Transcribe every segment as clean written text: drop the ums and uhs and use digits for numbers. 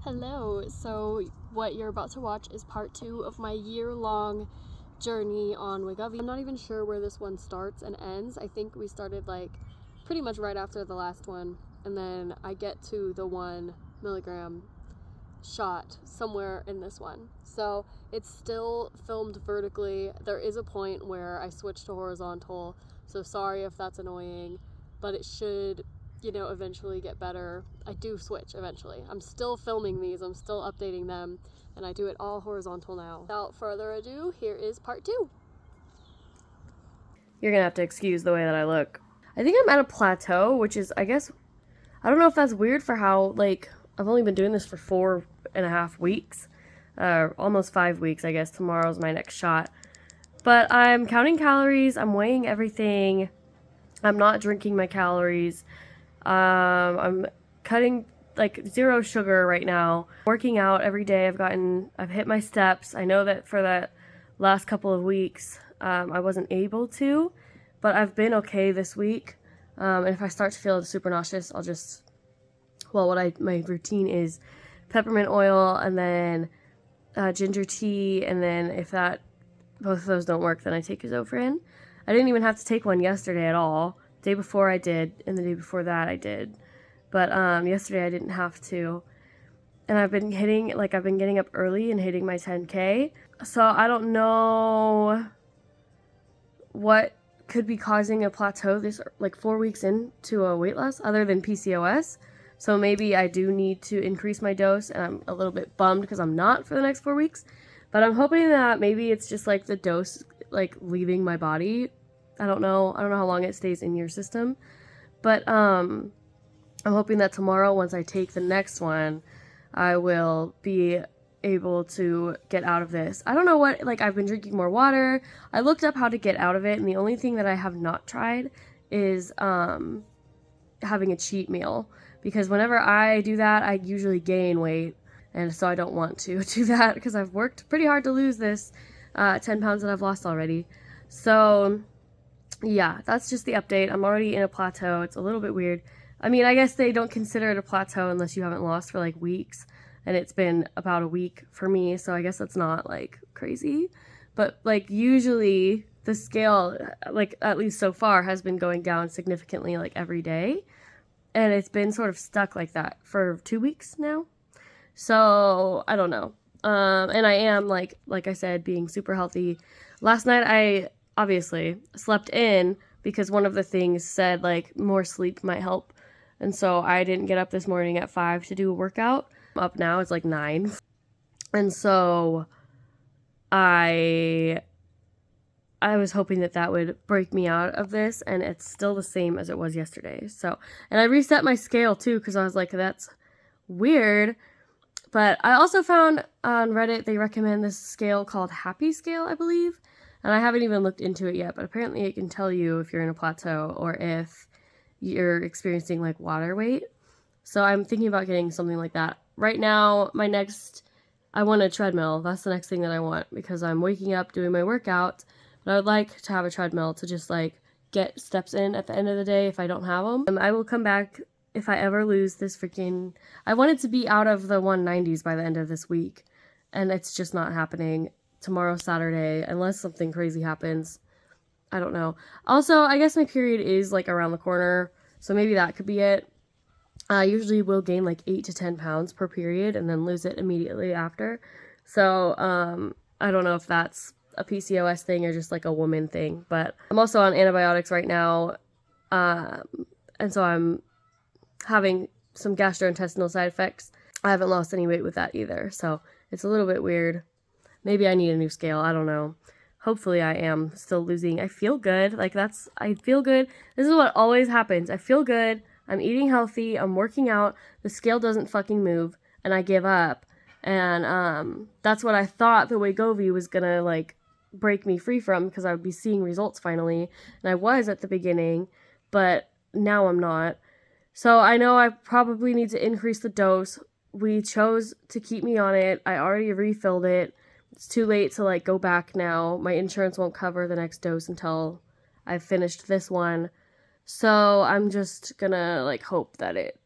Hello, so what you're about to watch is part 2 of my year-long journey on Wegovy. I'm not even sure where this one starts and ends. I think we started like pretty much right after the last one, and then I get to the 1 milligram shot somewhere in this one. So it's still filmed vertically. There is a point where I switch to horizontal, so sorry if that's annoying, but it should eventually get better. I do switch eventually. I'm still filming these, I'm still updating them, and I do it all horizontal now. Without further ado, here is part 2. You're gonna have to excuse the way that I look. I think I'm at a plateau, which is, I guess, I don't know if that's weird for how, I've only been doing this for 4.5 weeks. Almost 5 weeks, I guess. Tomorrow's my next shot. But I'm counting calories, I'm weighing everything, I'm not drinking my calories. I'm cutting zero sugar right now. Working out every day. I've hit my steps. I know that for that last couple of weeks, I wasn't able to, but I've been okay this week. And if I start to feel super nauseous, I'll just, my routine is peppermint oil and then ginger tea, and then if both of those don't work, then I take Zofran. I didn't even have to take one yesterday at all. Day before I did, and the day before that I did, but yesterday I didn't have to. And I've been getting up early and hitting my 10K, so I don't know what could be causing a plateau this 4 weeks into a weight loss other than PCOS. So maybe I do need to increase my dose, and I'm a little bit bummed because I'm not for the next 4 weeks, but I'm hoping that maybe it's just the dose leaving my body. I don't know how long it stays in your system, but I'm hoping that tomorrow, once I take the next one, I will be able to get out of this. I don't know what, I've been drinking more water. I looked up how to get out of it, and the only thing that I have not tried is having a cheat meal, because whenever I do that, I usually gain weight, and so I don't want to do that because I've worked pretty hard to lose this 10 pounds that I've lost already. So yeah, that's just the update. I'm already in a plateau. It's a little bit weird. I mean, I guess they don't consider it a plateau unless you haven't lost for weeks, and it's been about a week for me, so I guess that's not crazy. But usually the scale, at least so far, has been going down significantly every day, and it's been sort of stuck like that for 2 weeks now. So I don't know. And I am like I said, being super healthy. Last night I obviously slept in because one of the things said more sleep might help, and so I didn't get up this morning at 5 to do a workout. I'm up now, it's 9, and so I was hoping that would break me out of this, and it's still the same as it was yesterday. So, and I reset my scale too because I was like, that's weird. But I also found on Reddit they recommend this scale called Happy Scale, I believe. And I haven't even looked into it yet, but apparently it can tell you if you're in a plateau or if you're experiencing water weight. So I'm thinking about getting something like that. Right now, I want a treadmill. That's the next thing that I want, because I'm waking up doing my workout, but I would like to have a treadmill to just get steps in at the end of the day if I don't have them. I will come back if I ever lose this I wanted to be out of the 190s by the end of this week, and it's just not happening. Tomorrow, Saturday, unless something crazy happens. I don't know. Also, I guess my period is around the corner, so maybe that could be it. I usually will gain 8 to 10 pounds per period and then lose it immediately after. So I don't know if that's a PCOS thing or just a woman thing, but I'm also on antibiotics right now, and so I'm having some gastrointestinal side effects. I haven't lost any weight with that either, so it's a little bit weird. Maybe I need a new scale. I don't know. Hopefully I am still losing. I feel good. I feel good. This is what always happens. I feel good. I'm eating healthy. I'm working out. The scale doesn't fucking move, and I give up. And that's what I thought the Wegovy was gonna break me free from, because I would be seeing results finally. And I was at the beginning, but now I'm not. So I know I probably need to increase the dose. We chose to keep me on it. I already refilled it. It's too late to go back now. My insurance won't cover the next dose until I've finished this one. So I'm just gonna hope that it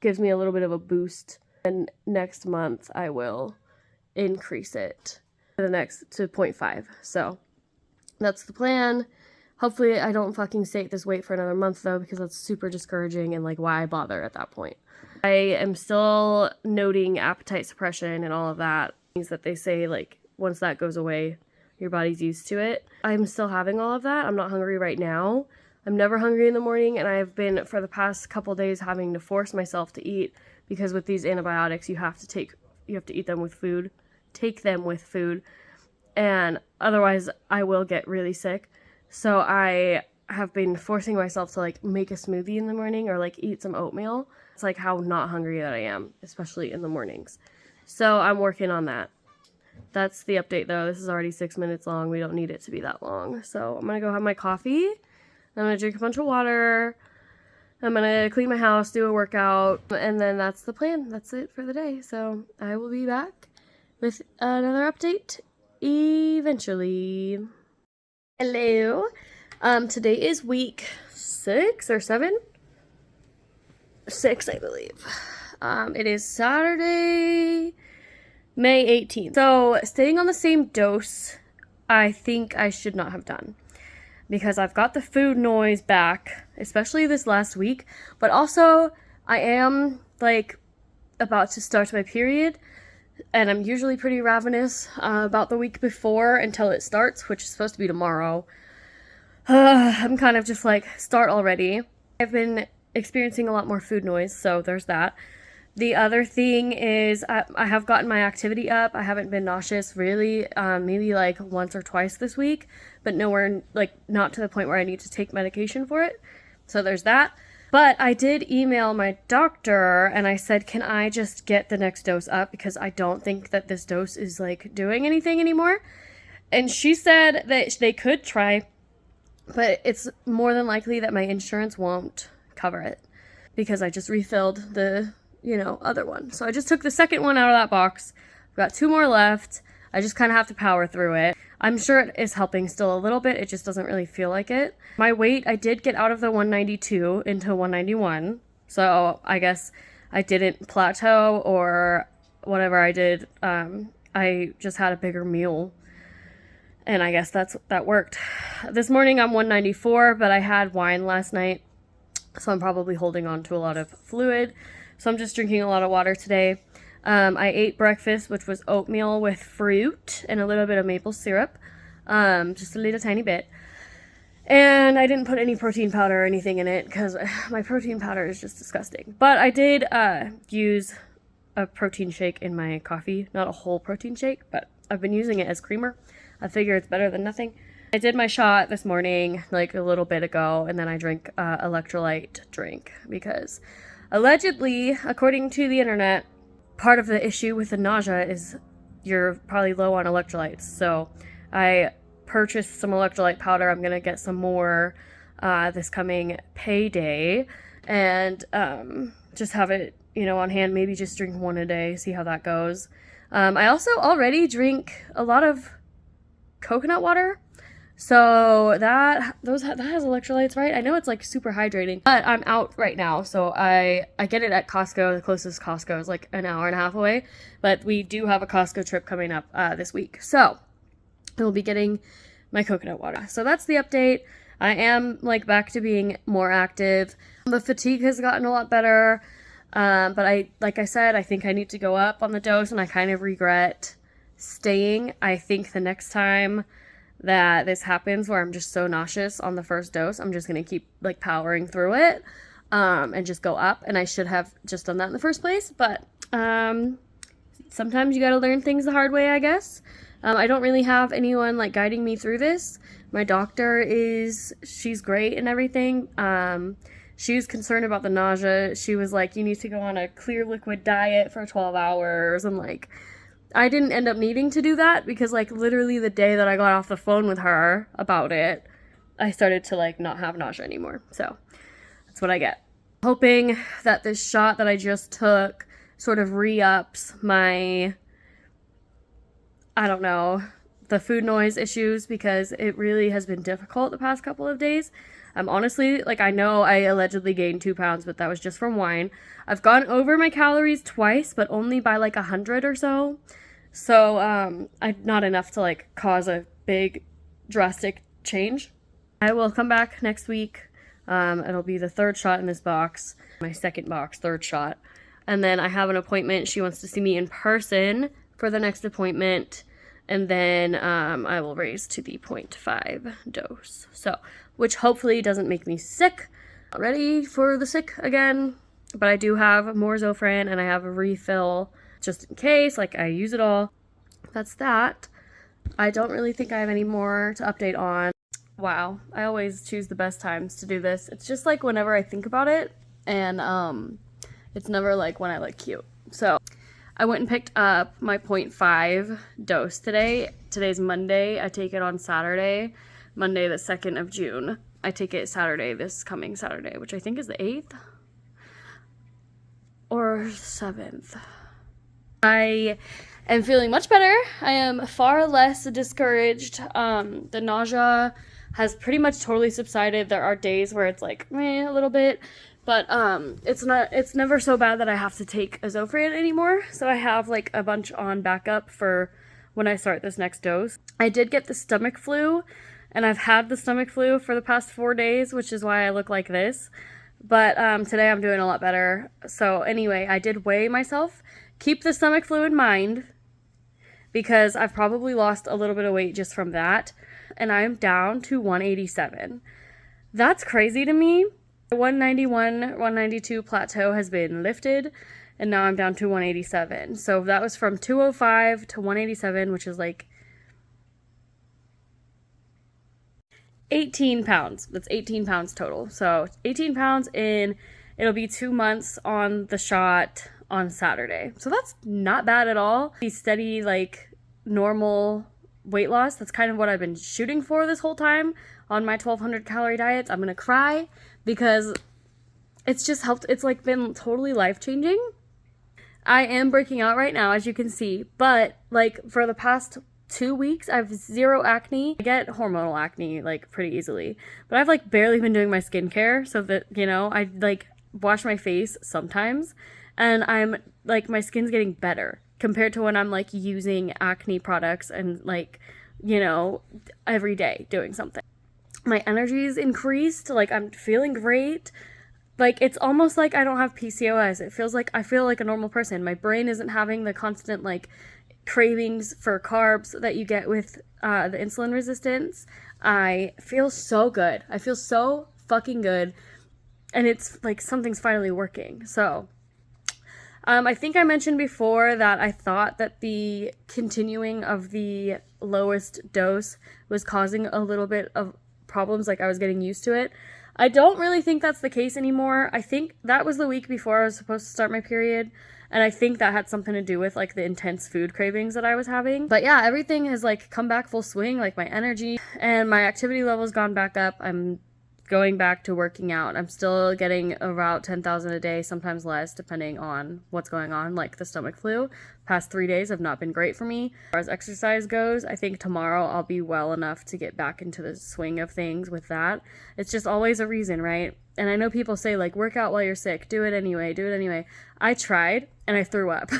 gives me a little bit of a boost And next month I will increase it to 0.5. So that's the plan. Hopefully I don't fucking stay at this weight for another month though, because that's super discouraging and like why bother at that point. I am still noting appetite suppression and all of that. Things that they say like once that goes away, your body's used to it. I'm still having all of that. I'm not hungry right now. I'm never hungry in the morning, and I've been for the past couple days having to force myself to eat because with these antibiotics you have to eat them with food. Take them with food, and otherwise I will get really sick. So I have been forcing myself to like make a smoothie in the morning or like eat some oatmeal. It's like how not hungry that I am, especially in the mornings. So I'm working on that. That's the update though. This is already 6 minutes long. We don't need it to be that long. So I'm gonna go have my coffee. I'm gonna drink a bunch of water. I'm gonna clean my house, do a workout, and then that's the plan. That's it for the day. So I will be back with another update eventually. Hello. Today is week 6 or 7? 6, I believe. It is Saturday, May 18th. So staying on the same dose, I think I should not have done. Because I've got the food noise back, especially this last week. But also, I am, like, about to start my period. And I'm usually pretty ravenous about the week before until it starts, which is supposed to be tomorrow. I'm kind of just like, start already. I've been experiencing a lot more food noise, so there's that. The other thing is I have gotten my activity up. I haven't been nauseous really, maybe like once or twice this week, but nowhere, like not to the point where I need to take medication for it. So there's that. But I did email my doctor and I said, can I just get the next dose up because I don't think that this dose is like doing anything anymore. And she said that they could try, but it's more than likely that my insurance won't cover it because I just refilled the, other one. So I just took the second one out of that box. I've got 2 more left. I just kind of have to power through it. I'm sure it is helping still a little bit. It just doesn't really feel like it. My weight, I did get out of the 192 into 191. So I guess I didn't plateau or whatever I did. I just had a bigger meal. And I guess that worked. This morning I'm 194, but I had wine last night. So I'm probably holding on to a lot of fluid. So I'm just drinking a lot of water today. I ate breakfast, which was oatmeal with fruit and a little bit of maple syrup. Just a little tiny bit. And I didn't put any protein powder or anything in it because my protein powder is just disgusting. But I did use a protein shake in my coffee. Not a whole protein shake, but I've been using it as creamer. I figure it's better than nothing. I did my shot this morning, like a little bit ago, and then I drank electrolyte drink because allegedly, according to the internet, part of the issue with the nausea is you're probably low on electrolytes. So I purchased some electrolyte powder. I'm going to get some more this coming payday and just have it, on hand. Maybe just drink 1 a day, see how that goes. I also already drink a lot of coconut water. So that has electrolytes, right? I know it's like super hydrating, but I'm out right now. So I get it at Costco. The closest Costco is like an hour and a half away, but we do have a Costco trip coming up this week. So I will be getting my coconut water. So that's the update. I am like back to being more active. The fatigue has gotten a lot better. But like I said, I think I need to go up on the dose and I kind of regret staying. I think the next time that this happens where I'm just so nauseous on the first dose, I'm just going to keep like powering through it and just go up. And I should have just done that in the first place. But sometimes you got to learn things the hard way, I guess. I don't really have anyone like guiding me through this. My doctor she's great and everything. She was concerned about the nausea. She was like, you need to go on a clear liquid diet for 12 hours. And like, I didn't end up needing to do that because like literally the day that I got off the phone with her about it, I started to like not have nausea anymore. So that's what I get. Hoping that this shot that I just took sort of re-ups my, I don't know, the food noise issues because it really has been difficult the past couple of days. I'm honestly, like, I know I allegedly gained 2 pounds, but that was just from wine. I've gone over my calories twice, but only by like 100 or so. So, not enough to like cause a big drastic change. I will come back next week. It'll be the 3rd shot in this box, my 2nd box, 3rd shot. And then I have an appointment. She wants to see me in person for the next appointment. And then I will raise to the 0.5 dose. So, which hopefully doesn't make me sick. Not ready for the sick again. But I do have more Zofran and I have a refill just in case. Like, I use it all. That's that. I don't really think I have any more to update on. Wow, I always choose the best times to do this. It's just like whenever I think about it, and it's never like when I look cute. So I went and picked up my 0.5 dose today. Today's Monday. I take it on Saturday, Monday the 2nd of June. I take it Saturday, this coming Saturday, which I think is the 8th or 7th. I am feeling much better. I am far less discouraged. The nausea has pretty much totally subsided. There are days where it's like a little bit, but it's never so bad that I have to take a Zofran anymore. So I have like a bunch on backup for when I start this next dose. I did get the stomach flu, and I've had the stomach flu for the past 4 days, which is why I look like this. But today I'm doing a lot better. So anyway, I did weigh myself. Keep the stomach flu in mind because I've probably lost a little bit of weight just from that. And I'm down to 187. That's crazy to me. The 191, 192 plateau has been lifted, and now I'm down to 187. So that was from 205 to 187, which is like 18 pounds. That's 18 pounds total. So 18 pounds in, it'll be 2 months on the shot on Saturday. So that's not bad at all. Be steady, like normal weight loss. That's kind of what I've been shooting for this whole time on my 1200 calorie diets. I'm gonna cry because it's just helped. It's like been totally life changing. I am breaking out right now, as you can see, but like for the past 2 weeks, I've 0 acne. I get hormonal acne like pretty easily, but I've like barely been doing my skincare so that, you know, I like wash my face sometimes, and I'm like, my skin's getting better compared to when I'm like using acne products and like, you know, every day doing something. My energy's increased, like I'm feeling great. Like it's almost like I don't have PCOS. It feels like I feel like a normal person. My brain isn't having the constant like cravings for carbs that you get with the insulin resistance. I feel so good. I feel so fucking good. And it's like something's finally working. So I think I mentioned before that I thought that the continuing of the lowest dose was causing a little bit of problems, like I was getting used to it. I don't really think that's the case anymore. I think that was the week before I was supposed to start my period, and I think that had something to do with like the intense food cravings that I was having. But yeah, everything has like come back full swing, like my energy and my activity level's gone back up. I'm going back to working out. I'm still getting about 10,000 a day, sometimes less, depending on what's going on, like the stomach flu. Past 3 days have not been great for me. As far as exercise goes, I think tomorrow I'll be well enough to get back into the swing of things with that. It's just always a reason, right? And I know people say, like, work out while you're sick. Do it anyway. Do it anyway. I tried, and I threw up.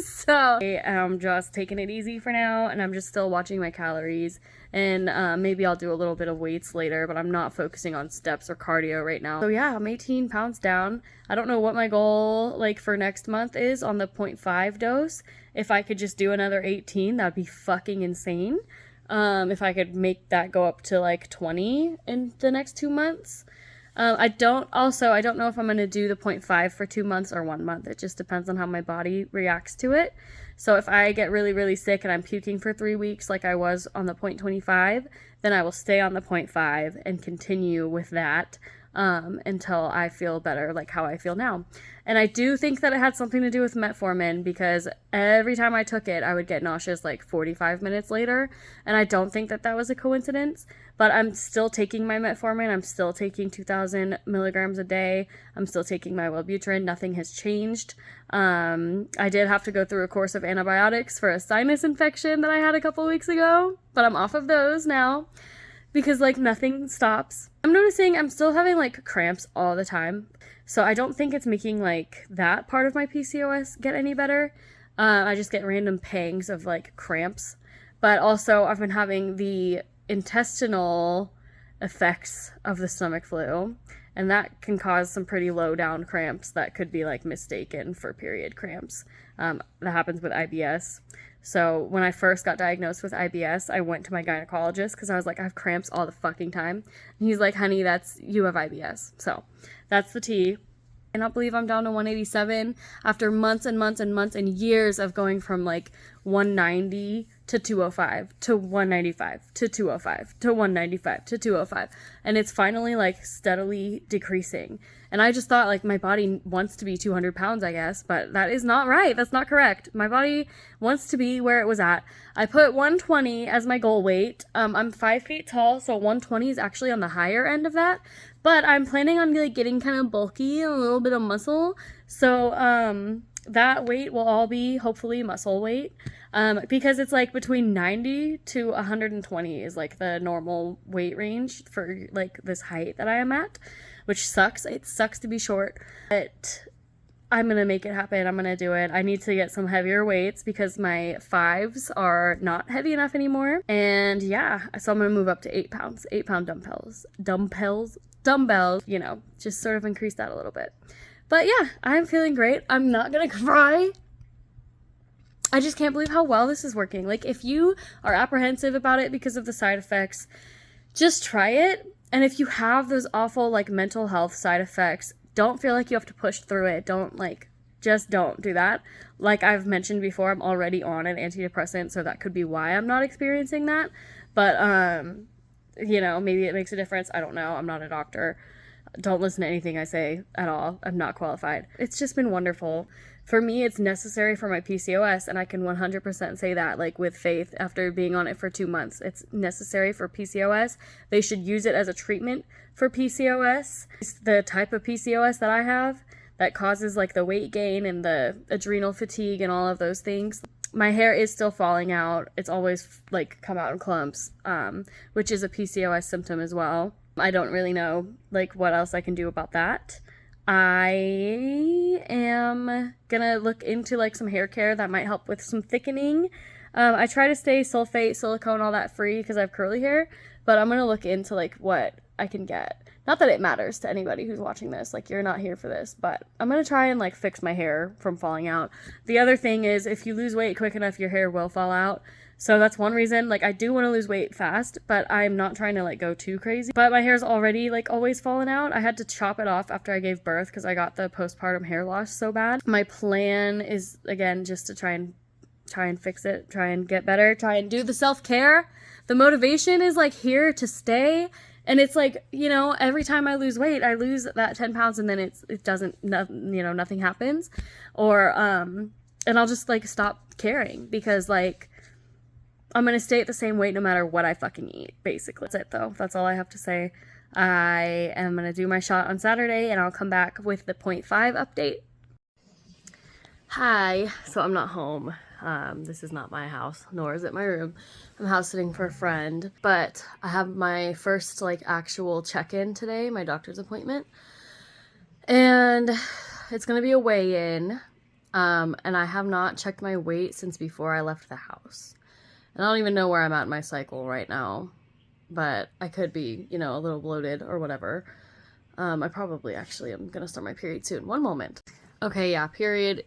So I'm just taking it easy for now, and I'm just still watching my calories. And maybe I'll do a little bit of weights later, but I'm not focusing on steps or cardio right now. So yeah, I'm 18 pounds down. I don't know what my goal like for next month is on the 0.5 dose. If I could just do another 18, that'd be fucking insane. If I could make that go up to like 20 in the next 2 months. I don't know if I'm going to do the 0.5 for 2 months or 1 month. It just depends on how my body reacts to it. So if I get really, really sick and I'm puking for 3 weeks like I was on the 0.25, then I will stay on the 0.5 and continue with that until I feel better, like how I feel now. And I do think that it had something to do with metformin, because every time I took it, I would get nauseous like 45 minutes later. And I don't think that that was a coincidence, but I'm still taking my metformin. I'm still taking 2,000 milligrams a day. I'm still taking my Wellbutrin. Nothing has changed. I did have to go through a course of antibiotics for a sinus infection that I had a couple weeks ago, but I'm off of those now because like nothing stops. I'm noticing I'm still having like cramps all the time. So I don't think it's making like that part of my PCOS get any better. I just get random pangs of like cramps. But also I've been having the intestinal effects of the stomach flu. And that can cause some pretty low down cramps that could be like mistaken for period cramps. That happens with IBS. So when I first got diagnosed with IBS, I went to my gynecologist because I was like, I have cramps all the fucking time. And he's like, honey, you have IBS. So that's the tea. I cannot believe I'm down to 187 after months and months and months and years of going from like 190 to 205 to 195 to 205 to 195 to 205. And it's finally like steadily decreasing. And I just thought like my body wants to be 200 pounds, I guess, but that is not right. That's not correct. My body wants to be where it was at. I put 120 as my goal weight. I'm 5 feet tall, so 120 is actually on the higher end of that. But I'm planning on like getting kind of bulky and a little bit of muscle. So that weight will all be hopefully muscle weight. Because it's like between 90 to 120 is like the normal weight range for like this height that I am at, which sucks. It sucks to be short, but I'm going to make it happen. I'm going to do it. I need to get some heavier weights because my 5s are not heavy enough anymore. And yeah, so I'm going to move up to 8 pounds, 8-pound dumbbells, you know, just sort of increase that a little bit. But yeah, I'm feeling great. I'm not going to cry. I just can't believe how well this is working. Like, if you are apprehensive about it because of the side effects, just try it. And if you have those awful, like, mental health side effects, don't feel like you have to push through it. Just don't do that. Like I've mentioned before, I'm already on an antidepressant, so that could be why I'm not experiencing that. But, you know, maybe it makes a difference. I don't know. I'm not a doctor. Don't listen to anything I say at all. I'm not qualified. It's just been wonderful. For me, it's necessary for my PCOS, and I can 100% say that, like, with faith, after being on it for 2 months. It's necessary for PCOS. They should use it as a treatment for PCOS. It's the type of PCOS that I have that causes, like, the weight gain and the adrenal fatigue and all of those things. My hair is still falling out. It's always, like, come out in clumps, which is a PCOS symptom as well. I don't really know, like, what else I can do about that. I am gonna look into like some hair care that might help with some thickening. I try to stay sulfate, silicone, all that free because I have curly hair, but I'm gonna look into like what I can get. Not that it matters to anybody who's watching this, like you're not here for this, but I'm gonna try and like fix my hair from falling out. The other thing is if you lose weight quick enough, your hair will fall out. So that's one reason, like, I do want to lose weight fast, but I'm not trying to, like, go too crazy. But my hair's already, like, always fallen out. I had to chop it off after I gave birth because I got the postpartum hair loss so bad. My plan is, again, just to try and fix it, try and get better, try and do the self-care. The motivation is, like, here to stay. And it's like, you know, every time I lose weight, I lose that 10 pounds and then it doesn't, you know, nothing happens. Or, and I'll just, like, stop caring because, like, I'm going to stay at the same weight no matter what I fucking eat, basically. That's it, though. That's all I have to say. I am going to do my shot on Saturday, and I'll come back with the 0.5 update. Hi. So I'm not home. This is not my house, nor is it my room. I'm house sitting for a friend. But I have my first, like, actual check-in today, my doctor's appointment. And it's going to be a weigh-in. And I have not checked my weight since before I left the house. And I don't even know where I'm at in my cycle right now, but I could be, you know, a little bloated or whatever. I probably actually am going to start my period soon. One moment. Okay, yeah, period.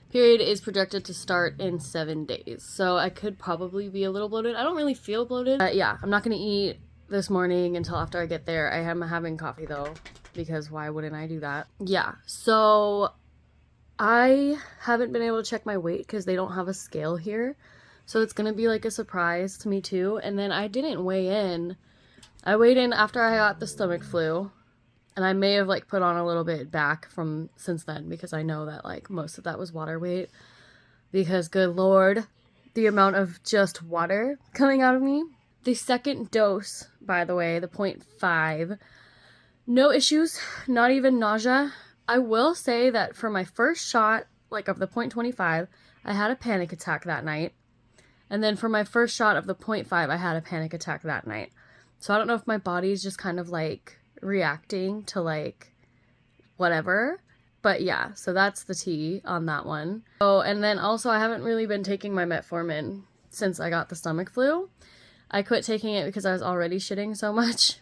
Period is projected to start in 7 days. So I could probably be a little bloated. I don't really feel bloated. But yeah, I'm not going to eat this morning until after I get there. I am having coffee though, because why wouldn't I do that? Yeah, so I haven't been able to check my weight because they don't have a scale here. So it's going to be like a surprise to me too. And then I didn't weigh in I weighed in after I got the stomach flu, and I may have like put on a little bit back from since then because I know that like most of that was water weight, because good lord, the amount of just water coming out of me. The second dose, by the way, the 0.5, no issues, not even nausea. I will say that for my first shot, like of the 0.25, I had a panic attack that night. And then for my first shot of the 0.5, I had a panic attack that night. So I don't know if my body's just kind of like reacting to like whatever. But yeah, so that's the tea on that one. Oh, and then also I haven't really been taking my metformin since I got the stomach flu. I quit taking it because I was already shitting so much.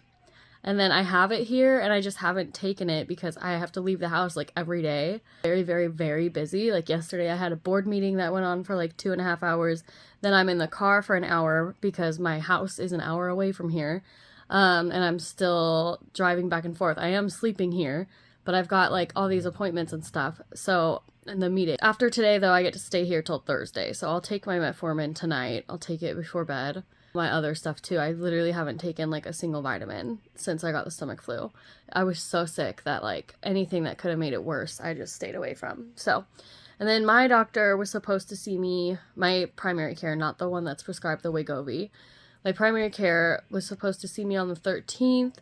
And then I have it here and I just haven't taken it because I have to leave the house like every day. Very, very, very busy. Like yesterday I had a board meeting that went on for like 2.5 hours. Then I'm in the car for an hour because my house is an hour away from here. And I'm still driving back and forth. I am sleeping here, but I've got like all these appointments and stuff. So, in the meeting. After today though, I get to stay here till Thursday. So I'll take my metformin tonight. I'll take it before bed. My other stuff too. I literally haven't taken like a single vitamin since I got the stomach flu. I was so sick that like anything that could have made it worse, I just stayed away from. So, and then my doctor was supposed to see me, my primary care, not the one that's prescribed the Wegovy. My primary care was supposed to see me on the 13th,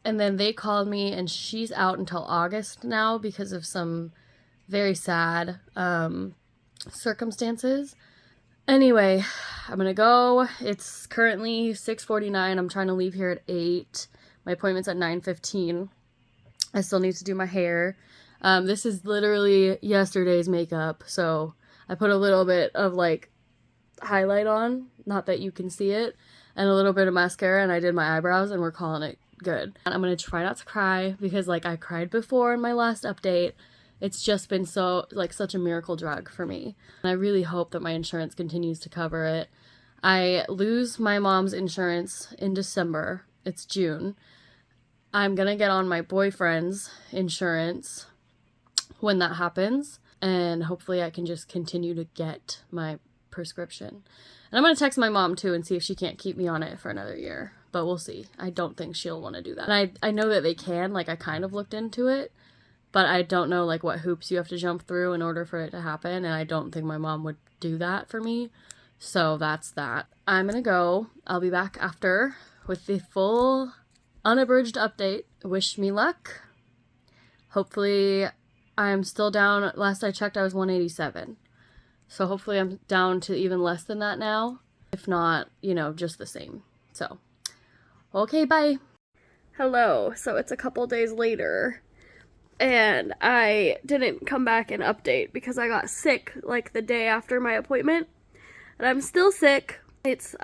and then they called me and she's out until August now because of some very sad circumstances. Anyway, I'm gonna go. It's currently 6:49. I'm trying to leave here at 8. My appointment's at 9:15. I still need to do my hair. This is literally yesterday's makeup, so I put a little bit of like highlight on, not that you can see it, and a little bit of mascara, and I did my eyebrows, and we're calling it good. And I'm gonna try not to cry because like I cried before in my last update. It's just been so, like, such a miracle drug for me. And I really hope that my insurance continues to cover it. I lose my mom's insurance in December. It's June. I'm gonna get on my boyfriend's insurance when that happens. And hopefully I can just continue to get my prescription. And I'm gonna text my mom, too, and see if she can't keep me on it for another year. But we'll see. I don't think she'll want to do that. And I know that they can. Like, I kind of looked into it. But I don't know, like, what hoops you have to jump through in order for it to happen. And I don't think my mom would do that for me. So that's that. I'm going to go. I'll be back after with the full unabridged update. Wish me luck. Hopefully I'm still down. Last I checked, I was 187. So hopefully I'm down to even less than that now. If not, you know, just the same. So, okay, bye. Hello. So it's a couple days later. And I didn't come back and update because I got sick like the day after my appointment. And I'm still sick. It's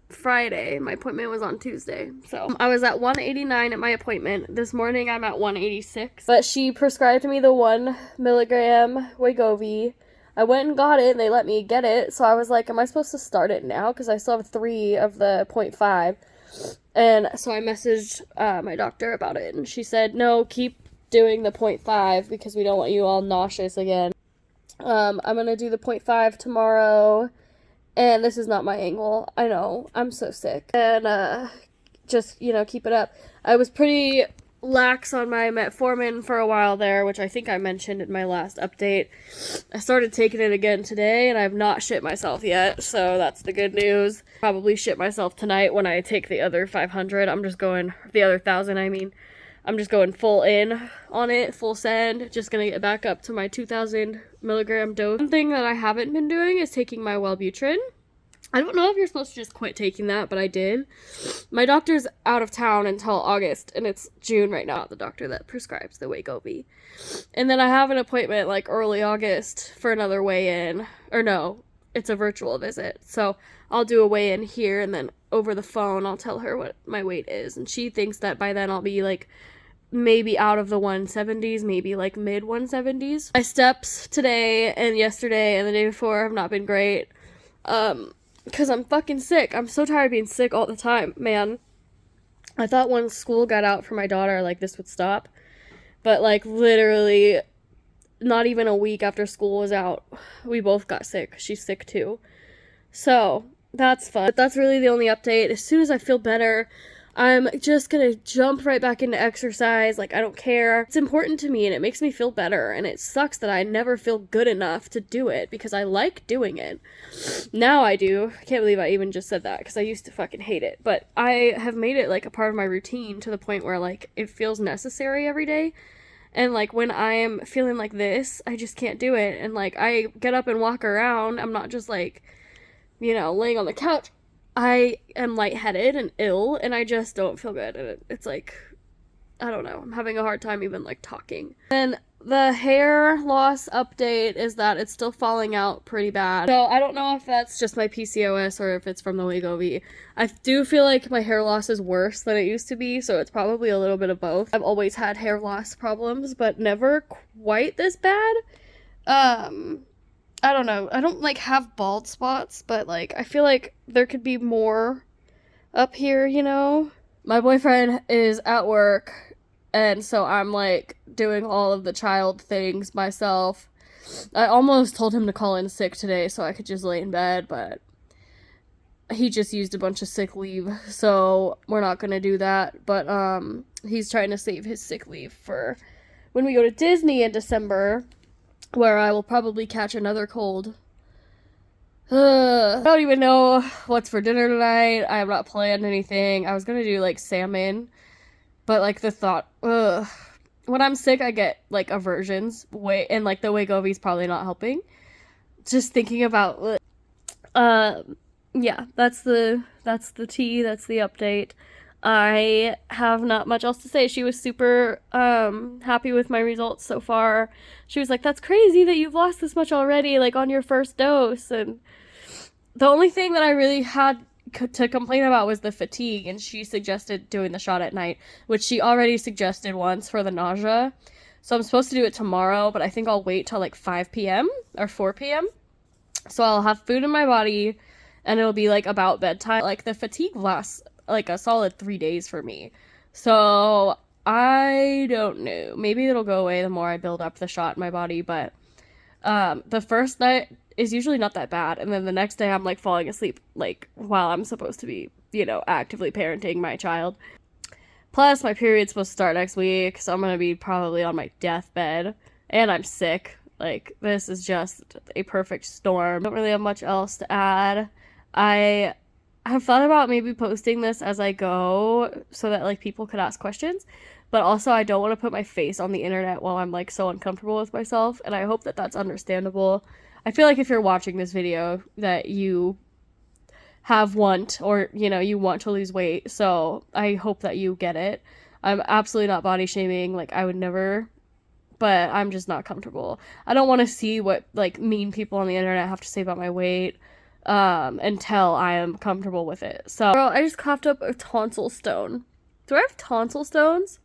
Friday. My appointment was on Tuesday. So I was at 189 at my appointment. This morning I'm at 186. But she prescribed me the 1 milligram Wegovy. I went and got it and they let me get it. So I was like, am I supposed to start it now? Because I still have 3 of the 0.5. And so I messaged my doctor about it. And she said, no, keep doing the 0.5 because we don't want you all nauseous again. I'm gonna do the 0.5 tomorrow, and this is not my angle. I know, I'm so sick. And just, you know, keep it up. I was pretty lax on my metformin for a while there, which I think I mentioned in my last update. I started taking it again today, and I've not shit myself yet, so that's the good news. Probably shit myself tonight when I take the other 500. I'm just going, the other 1,000, I mean. I'm just going full in on it, full send. Just gonna get back up to my 2,000 milligram dose. One thing that I haven't been doing is taking my Wellbutrin. I don't know if you're supposed to just quit taking that, but I did. My doctor's out of town until August, and it's June right now, the doctor that prescribes the Wegovy. And then I have an appointment, like, early August for another weigh-in. Or no, it's a virtual visit. So I'll do a weigh-in here, and then over the phone, I'll tell her what my weight is. And she thinks that by then I'll be, like, maybe out of the 170s, maybe like mid 170s. My steps today and yesterday and the day before have not been great. Because I'm fucking sick. I'm so tired of being sick all the time, man. I thought once school got out for my daughter, like, this would stop. But, like, literally not even a week after school was out, we both got sick. She's sick too. So, that's fun. But that's really the only update. As soon as I feel better, I'm just gonna jump right back into exercise. Like, I don't care. It's important to me and it makes me feel better. And it sucks that I never feel good enough to do it because I like doing it. Now I do. I can't believe I even just said that because I used to fucking hate it. But I have made it like a part of my routine to the point where like it feels necessary every day. And like when I'm feeling like this, I just can't do it. And like I get up and walk around. I'm not just like, laying on the couch. I am lightheaded and ill, and I just don't feel good. And it's like, I don't know. I'm having a hard time even like talking. And the hair loss update is that it's still falling out pretty bad. So I don't know if that's just my PCOS or if it's from the Wegovy. I do feel like my hair loss is worse than it used to be, so it's probably a little bit of both. I've always had hair loss problems, but never quite this bad. I don't know. I don't like have bald spots, but like I feel like there could be more up here, My boyfriend is at work, and so I'm like doing all of the child things myself. I almost told him to call in sick today so I could just lay in bed, but he just used a bunch of sick leave, so we're not gonna do that. But he's trying to save his sick leave for when we go to Disney in December, where I will probably catch another cold. I don't even know what's for dinner tonight. I have not planned anything. I was gonna do like salmon, but like the thought, when I'm sick, I get like aversions. And like the Wegovy's probably not helping. Just thinking about, yeah, that's the tea. That's the update. I have not much else to say. She was super happy with my results so far. She was like, that's crazy that you've lost this much already, like on your first dose. And the only thing that I really had to complain about was the fatigue, and she suggested doing the shot at night, which she already suggested once for the nausea. So I'm supposed to do it tomorrow, but I think I'll wait till like 5 p.m. or 4 p.m. So I'll have food in my body, and it'll be like about bedtime. Like the fatigue lasts like a solid 3 days for me. So I don't know. Maybe it'll go away the more I build up the shot in my body, but the first night is usually not that bad, and then the next day I'm like falling asleep like while I'm supposed to be, actively parenting my child. Plus my period's supposed to start next week, so I'm gonna be probably on my deathbed, and I'm sick. Like, this is just a perfect storm. I don't really have much else to add. I have thought about maybe posting this as I go so that like people could ask questions, but also I don't want to put my face on the internet while I'm like so uncomfortable with myself, and I hope that that's understandable. I feel like if you're watching this video that you you want to lose weight, so I hope that you get it. I'm absolutely not body shaming, like I would never, but I'm just not comfortable. I don't want to see what like mean people on the internet have to say about my weight until I am comfortable with it. So, girl, I just coughed up a tonsil stone. Do I have tonsil stones?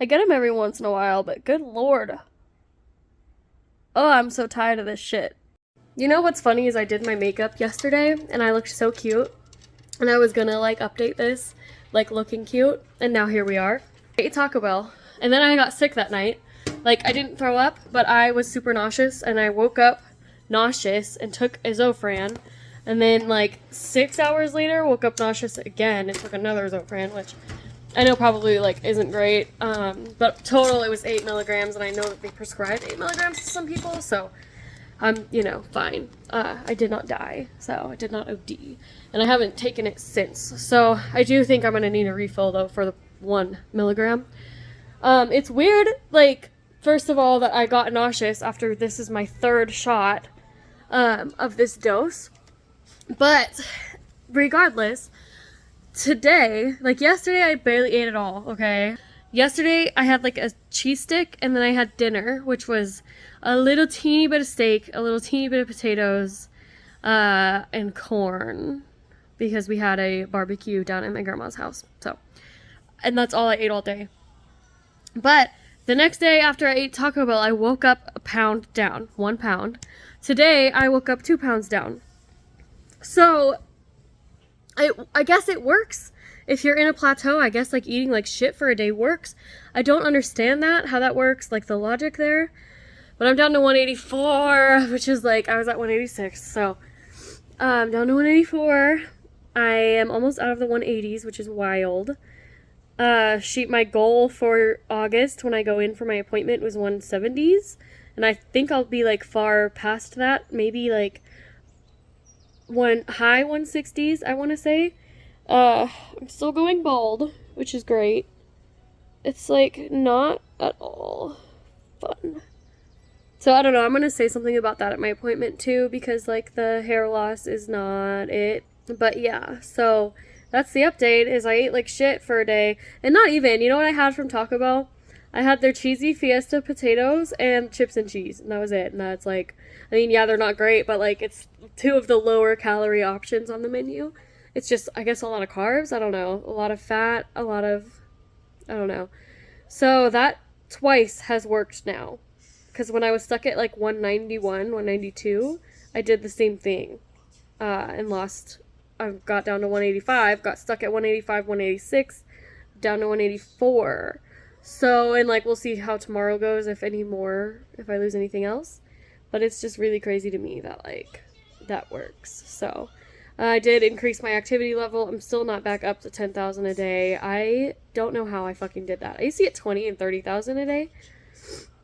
I get them every once in a while, but good lord. Oh, I'm so tired of this shit. You know what's funny is I did my makeup yesterday, and I looked so cute, and I was gonna like update this, like looking cute, and now here we are. I ate Taco Bell, and then I got sick that night. Like, I didn't throw up, but I was super nauseous, and I woke up nauseous and took Zofran, and then like 6 hours later woke up nauseous again and took another Zofran, which I know probably like isn't great, but total it was 8 milligrams, and I know that they prescribed 8 milligrams to some people, so I'm fine. I did not die, so I did not OD, and I haven't taken it since, so I do think I'm gonna need a refill though for the 1 milligram. It's weird, like, first of all, that I got nauseous after this is my 3rd shot of this dose, but regardless, today, like yesterday, I barely ate at all, okay? Yesterday, I had like a cheese stick, and then I had dinner, which was a little teeny bit of steak, a little teeny bit of potatoes, and corn, because we had a barbecue down at my grandma's house, so, and that's all I ate all day. But the next day after I ate Taco Bell, I woke up a pound down, 1 pound. Today, I woke up 2 pounds down. So, I guess it works. If you're in a plateau, I guess like eating like shit for a day works. I don't understand how that works, like the logic there. But I'm down to 184, which is like, I was at 186, so down to 184. I am almost out of the 180s, which is wild. My goal for August when I go in for my appointment was 170s, and I think I'll be like far past that, maybe like high 160s, I want to say. I'm still going bald, which is great. It's like not at all fun. So I don't know, I'm gonna say something about that at my appointment too, because like the hair loss is not it. But yeah, so that's the update. Is I ate like shit for a day, and not even. You know what I had from Taco Bell? I had their cheesy Fiesta potatoes and chips and cheese, and that was it. And that's like, I mean, yeah, they're not great, but like it's two of the lower calorie options on the menu. It's just, I guess, a lot of carbs. I don't know, a lot of fat, a lot of, I don't know. So that twice has worked now, because when I was stuck at like 191, 192, I did the same thing, and lost. I got down to 185, got stuck at 185, 186, down to 184. So, and like, we'll see how tomorrow goes, if I lose anything else. But it's just really crazy to me that, like, that works. So, I did increase my activity level. I'm still not back up to 10,000 a day. I don't know how I fucking did that. I used to get 20 and 30,000 a day.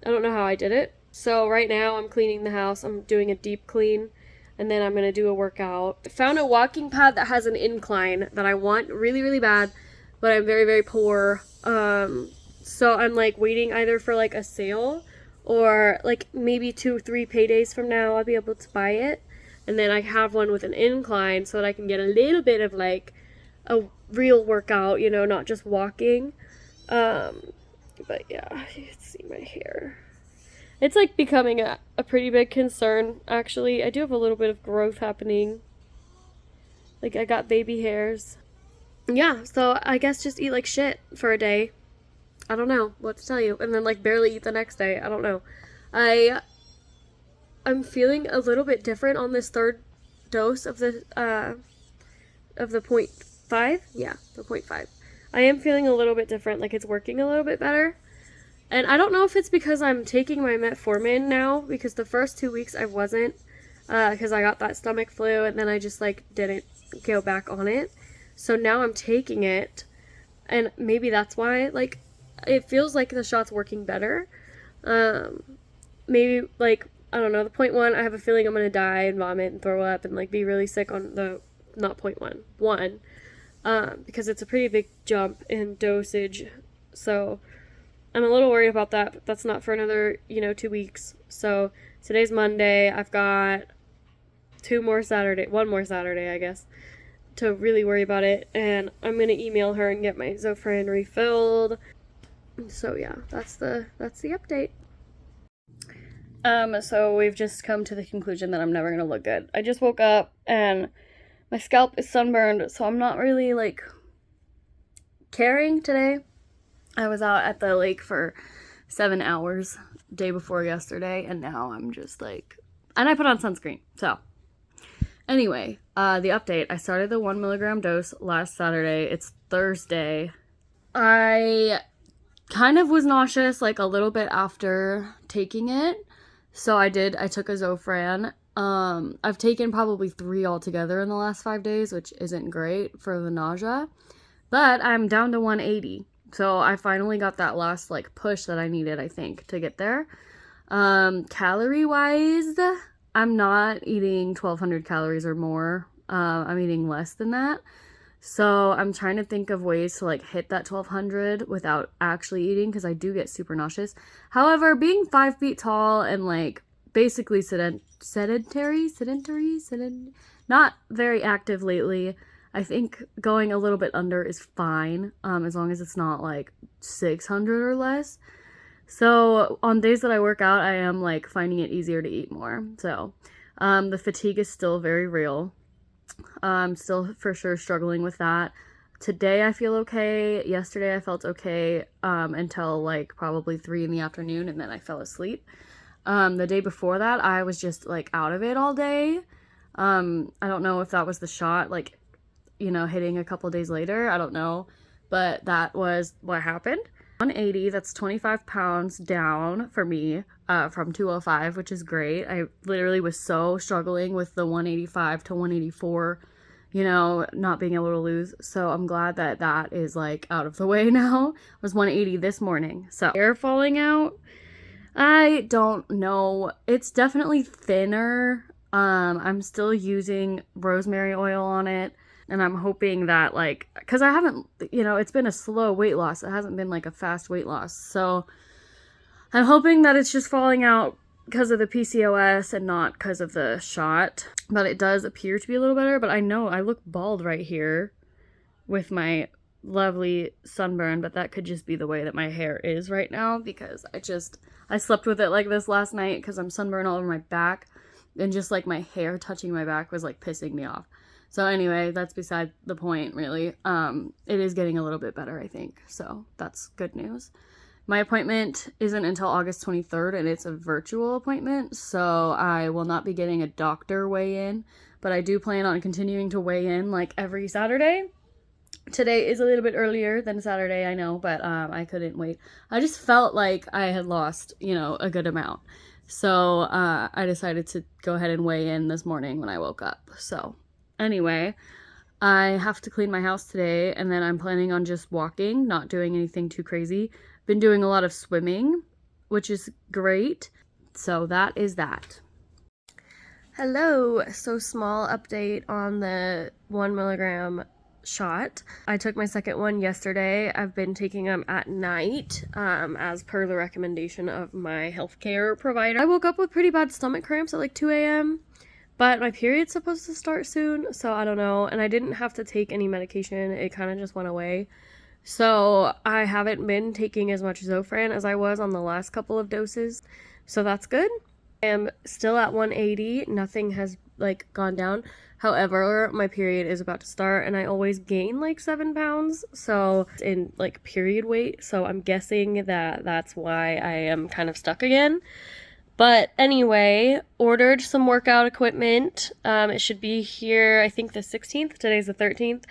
I don't know how I did it. So, right now, I'm cleaning the house. I'm doing a deep clean. And then I'm going to do a workout. I found a walking pad that has an incline that I want really, really bad. But I'm very, very poor. So I'm like waiting either for like a sale or like maybe 2-3 paydays from now I'll be able to buy it. And then I have one with an incline so that I can get a little bit of like a real workout, you know, not just walking. But yeah, you can see my hair. It's like becoming a pretty big concern, actually. I do have a little bit of growth happening. Like, I got baby hairs. Yeah, so I guess just eat like shit for a day. I don't know what to tell you. And then like barely eat the next day. I don't know. I'm feeling a little bit different on this third dose of the 0.5. Yeah, the 0.5. I am feeling a little bit different, like it's working a little bit better. And I don't know if it's because I'm taking my metformin now, because the first 2 weeks I wasn't, because I got that stomach flu and then I just like didn't go back on it. So now I'm taking it, and maybe that's why, like, it feels like the shot's working better. Maybe, like, I don't know, the 0.1, I have a feeling I'm gonna die and vomit and throw up and, like, be really sick on the, not 0.1, because it's a pretty big jump in dosage. So I'm a little worried about that, but that's not for another, 2 weeks. So today's Monday. I've got one more Saturday, I guess, to really worry about it. And I'm going to email her and get my Zofran refilled. So yeah, that's the update. So we've just come to the conclusion that I'm never going to look good. I just woke up and my scalp is sunburned, so I'm not really, like, caring today. I was out at the lake for 7 hours day before yesterday, and now I'm just like, and I put on sunscreen. So anyway, the update, I started the 1 milligram dose last Saturday. It's Thursday. I kind of was nauseous like a little bit after taking it, so I took a Zofran. I've taken probably 3 altogether in the last 5 days, which isn't great for the nausea, but I'm down to 180. So I finally got that last, like, push that I needed, I think, to get there. Calorie-wise, I'm not eating 1,200 calories or more. I'm eating less than that. So I'm trying to think of ways to, like, hit that 1,200 without actually eating, because I do get super nauseous. However, being 5 feet tall and, like, basically sedentary, not very active lately, I think going a little bit under is fine, as long as it's not like 600 or less. So on days that I work out, I am like finding it easier to eat more. So the fatigue is still very real. I'm still for sure struggling with that. Today I feel okay. Yesterday I felt okay until like probably 3 in the afternoon, and then I fell asleep. The day before that I was just like out of it all day. I don't know if that was the shot, like, hitting a couple days later. I don't know, but that was what happened. 180, that's 25 pounds down for me from 205, which is great. I literally was so struggling with the 185 to 184 you know, not being able to lose. So I'm glad that that is like out of the way now. It was 180 this morning. So hair falling out, I don't know. It's definitely thinner. I'm still using rosemary oil on it. And I'm hoping that, like, because I haven't, you know, it's been a slow weight loss. It hasn't been like a fast weight loss. So I'm hoping that it's just falling out because of the PCOS and not because of the shot. But it does appear to be a little better. But I know I look bald right here with my lovely sunburn. But that could just be the way that my hair is right now, because I slept with it like this last night because I'm sunburned all over my back. And just like my hair touching my back was like pissing me off. So anyway, that's beside the point, really. It is getting a little bit better, I think. So that's good news. My appointment isn't until August 23rd, and it's a virtual appointment. So I will not be getting a doctor weigh-in, but I do plan on continuing to weigh in like every Saturday. Today is a little bit earlier than Saturday, I know, but I couldn't wait. I just felt like I had lost, you know, a good amount. So I decided to go ahead and weigh in this morning when I woke up. So anyway, I have to clean my house today, and then I'm planning on just walking, not doing anything too crazy. Been doing a lot of swimming, which is great. So that is that. Hello. So small update on the 1 milligram shot. I took my second one yesterday. I've been taking them at night, as per the recommendation of my healthcare provider. I woke up with pretty bad stomach cramps at like 2 a.m. But my period's supposed to start soon, so I don't know. And I didn't have to take any medication. It kind of just went away. So I haven't been taking as much Zofran as I was on the last couple of doses. So that's good. I am still at 180. Nothing has like gone down. However, my period is about to start, and I always gain like 7 pounds. So in like period weight. So I'm guessing that that's why I am kind of stuck again. But anyway, ordered some workout equipment. It should be here, I think, the 16th. Today's the 13th.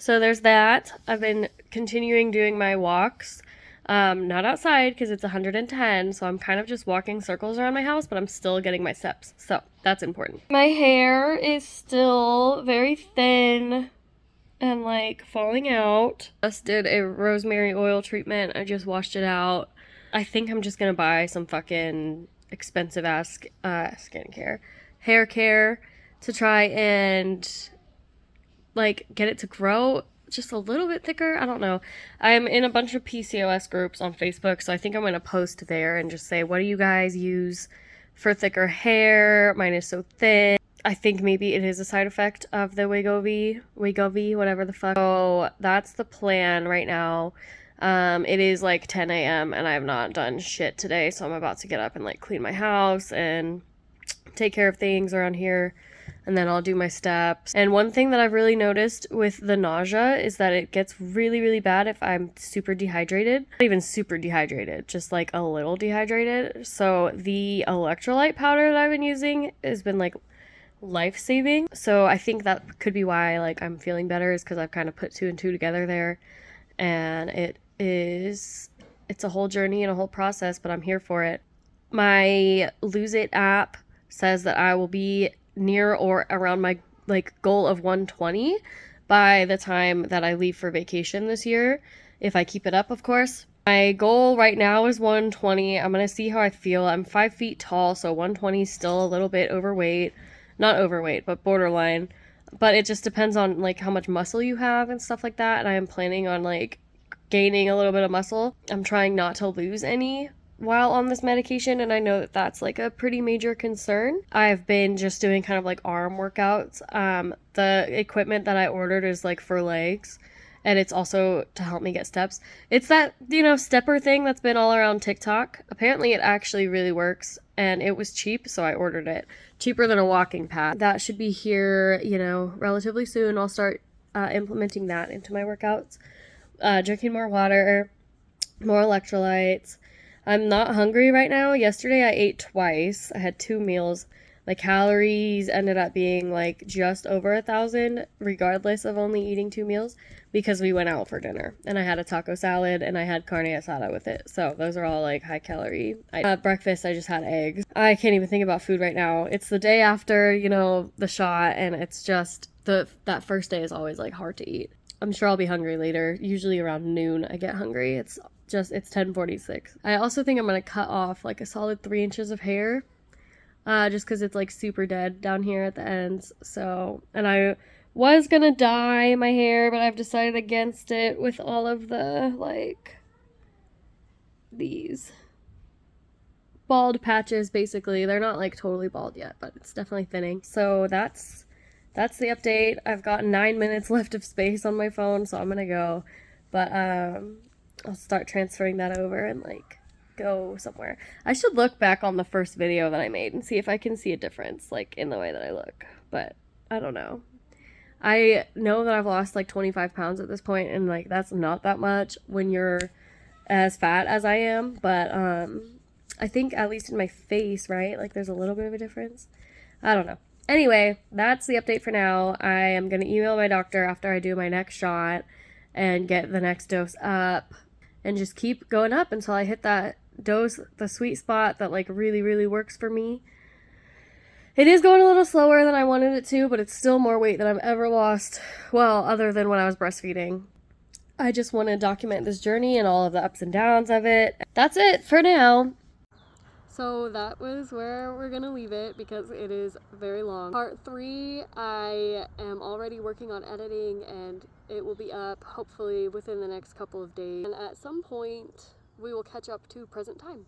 So there's that. I've been continuing doing my walks. Not outside because it's 110. So I'm kind of just walking circles around my house, but I'm still getting my steps. So that's important. My hair is still very thin and like falling out. Just did a rosemary oil treatment. I just washed it out. I think I'm just going to buy some fucking expensive ass skincare, hair care to try and like get it to grow just a little bit thicker. I don't know. I'm in a bunch of PCOS groups on Facebook, so I think I'm going to post there and just say, what do you guys use for thicker hair? Mine is so thin. I think maybe it is a side effect of the Wegovy, whatever the fuck. So that's the plan right now. It is like 10 a.m. and I have not done shit today, so I'm about to get up and like clean my house and take care of things around here, and then I'll do my steps. And one thing that I've really noticed with the nausea is that it gets really, really bad if I'm super dehydrated. Not even super dehydrated, just like a little dehydrated. So the electrolyte powder that I've been using has been like life-saving. So I think that could be why like I'm feeling better, is because I've kind of put 2 and 2 together there. And it's a whole journey and a whole process, but I'm here for it. My Lose It app says that I will be near or around my like goal of 120 by the time that I leave for vacation this year, if I keep it up, of course. My goal right now is 120. I'm gonna see how I feel. I'm 5 feet tall, so 120 is still a little bit overweight. Not overweight, but borderline. But it just depends on like how much muscle you have and stuff like that. And I am planning on like gaining a little bit of muscle. I'm trying not to lose any while on this medication, and I know that that's like a pretty major concern. I've been just doing kind of like arm workouts. The equipment that I ordered is like for legs, and it's also to help me get steps. It's that, you know, stepper thing that's been all around TikTok. Apparently it actually really works, and it was cheap, so I ordered it. Cheaper than a walking pad. That should be here, you know, relatively soon. I'll start implementing that into my workouts. Drinking more water, more electrolytes. I'm not hungry right now. Yesterday I ate twice. I had 2 meals. My calories ended up being like just over 1,000, regardless of only eating 2 meals, because we went out for dinner and I had a taco salad and I had carne asada with it. So those are all like high calorie. Breakfast, I just had eggs. I can't even think about food right now. It's the day after, you know, the shot, and it's just that first day is always like hard to eat. I'm sure I'll be hungry later. Usually around noon I get hungry. It's 10:46. I also think I'm gonna cut off like a solid 3 inches of hair. Just because it's like super dead down here at the ends. So, and I was gonna dye my hair, but I've decided against it with all of the like these bald patches. Basically, they're not like totally bald yet, but it's definitely thinning. So that's the update. I've got 9 minutes left of space on my phone, so I'm gonna go. But I'll start transferring that over and like go somewhere. I should look back on the first video that I made and see if I can see a difference like in the way that I look, but I don't know. I know that I've lost like 25 pounds at this point, and like that's not that much when you're as fat as I am, but I think at least in my face, right, like there's a little bit of a difference. I don't know. Anyway, that's the update for now. I am gonna email my doctor after I do my next shot and get the next dose up and just keep going up until I hit that dose, the sweet spot that like really, really works for me. It is going a little slower than I wanted it to, but it's still more weight than I've ever lost. Well, other than when I was breastfeeding. I just want to document this journey and all of the ups and downs of it. That's it for now. So that was where we're gonna leave it because it is very long. Part 3, I am already working on editing and it will be up hopefully within the next couple of days. And at some point, we will catch up to present time.